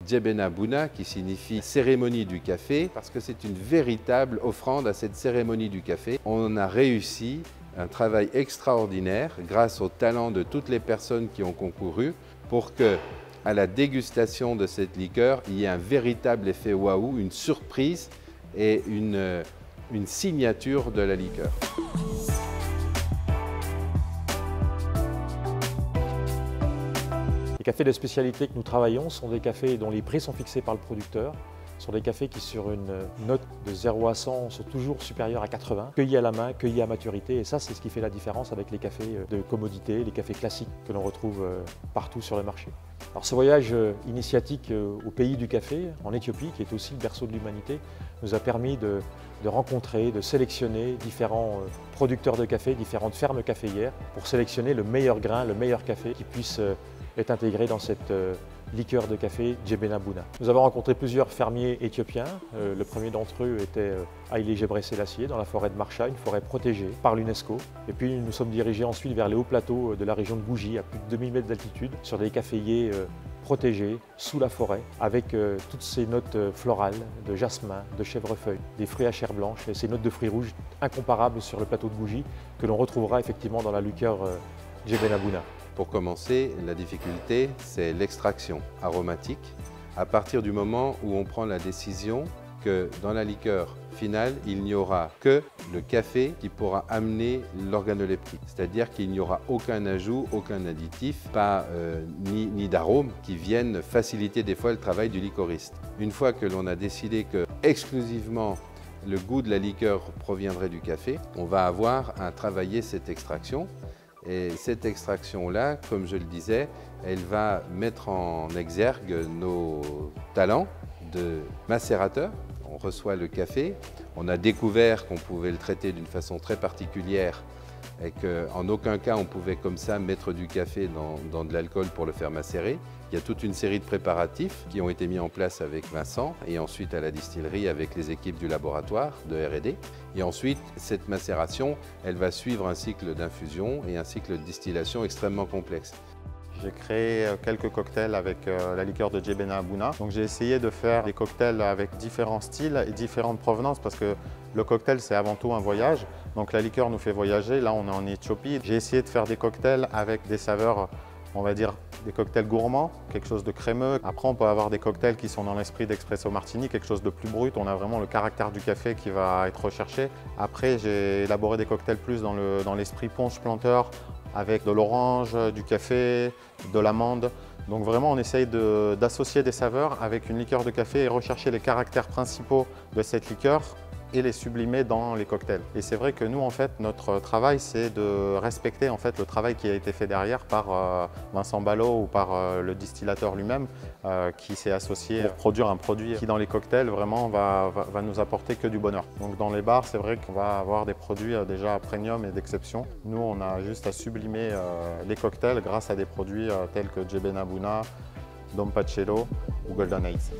Djebena Buna, qui signifie cérémonie du café, parce que c'est une véritable offrande à cette cérémonie du café. On a réussi un travail extraordinaire grâce au talent de toutes les personnes qui ont concouru pour que, à la dégustation de cette liqueur, il y ait un véritable effet waouh, une surprise et une signature de la liqueur. Les cafés de spécialité que nous travaillons sont des cafés dont les prix sont fixés par le producteur. Ce sont des cafés qui, sur une note de 0 à 100, sont toujours supérieurs à 80, cueillis à la main, cueillis à maturité. Et ça, c'est ce qui fait la différence avec les cafés de commodité, les cafés classiques que l'on retrouve partout sur le marché. Alors, ce voyage initiatique au pays du café, en Éthiopie, qui est aussi le berceau de l'humanité, nous a permis de rencontrer, de sélectionner différents producteurs de café, différentes fermes caféières, pour sélectionner le meilleur grain, le meilleur café qui puisse est intégré dans cette liqueur de café Djebena Buna. Nous avons rencontré plusieurs fermiers éthiopiens. Le premier d'entre eux était Haïlé Gebre Selassie, dans la forêt de Marcha, une forêt protégée par l'UNESCO. Et puis nous nous sommes dirigés ensuite vers les hauts plateaux de la région de Bougie, à plus de 2000 mètres d'altitude, sur des caféiers protégés sous la forêt, avec toutes ces notes florales de jasmin, de chèvrefeuille, des fruits à chair blanche et ces notes de fruits rouges incomparables sur le plateau de Bougie que l'on retrouvera effectivement dans la liqueur Djebena Buna. Pour commencer, la difficulté, c'est l'extraction aromatique. À partir du moment où on prend la décision que dans la liqueur finale, il n'y aura que le café qui pourra amener l'organoleptique. C'est-à-dire qu'il n'y aura aucun ajout, aucun additif, ni d'arômes qui viennent faciliter des fois le travail du liquoriste. Une fois que l'on a décidé que exclusivement le goût de la liqueur proviendrait du café, on va avoir à travailler cette extraction. Et cette extraction-là, comme je le disais, elle va mettre en exergue nos talents de macérateur. On reçoit le café, on a découvert qu'on pouvait le traiter d'une façon très particulière et qu'en aucun cas on pouvait comme ça mettre du café dans de l'alcool pour le faire macérer. Il y a toute une série de préparatifs qui ont été mis en place avec Vincent et ensuite à la distillerie avec les équipes du laboratoire de R&D. Et ensuite, cette macération, elle va suivre un cycle d'infusion et un cycle de distillation extrêmement complexe. J'ai créé quelques cocktails avec la liqueur de Djebena Buna. Donc j'ai essayé de faire des cocktails avec différents styles et différentes provenances parce que le cocktail c'est avant tout un voyage. Donc la liqueur nous fait voyager, là on est en Éthiopie. J'ai essayé de faire des cocktails avec des saveurs, on va dire des cocktails gourmands, quelque chose de crémeux. Après on peut avoir des cocktails qui sont dans l'esprit d'Espresso Martini, quelque chose de plus brut. On a vraiment le caractère du café qui va être recherché. Après j'ai élaboré des cocktails plus dans l'esprit punch planteur, avec de l'orange, du café, de l'amande. Donc vraiment on essaye d'associer des saveurs avec une liqueur de café et rechercher les caractères principaux de cette liqueur et les sublimer dans les cocktails. Et c'est vrai que nous en fait notre travail c'est de respecter en fait le travail qui a été fait derrière par Vincent Ballot ou par le distillateur lui-même qui s'est associé pour produire un produit qui dans les cocktails vraiment va nous apporter que du bonheur. Donc dans les bars c'est vrai qu'on va avoir des produits déjà premium et d'exception. Nous on a juste à sublimer les cocktails grâce à des produits tels que Djebena Buna, Dom Pachello ou Golden Ace.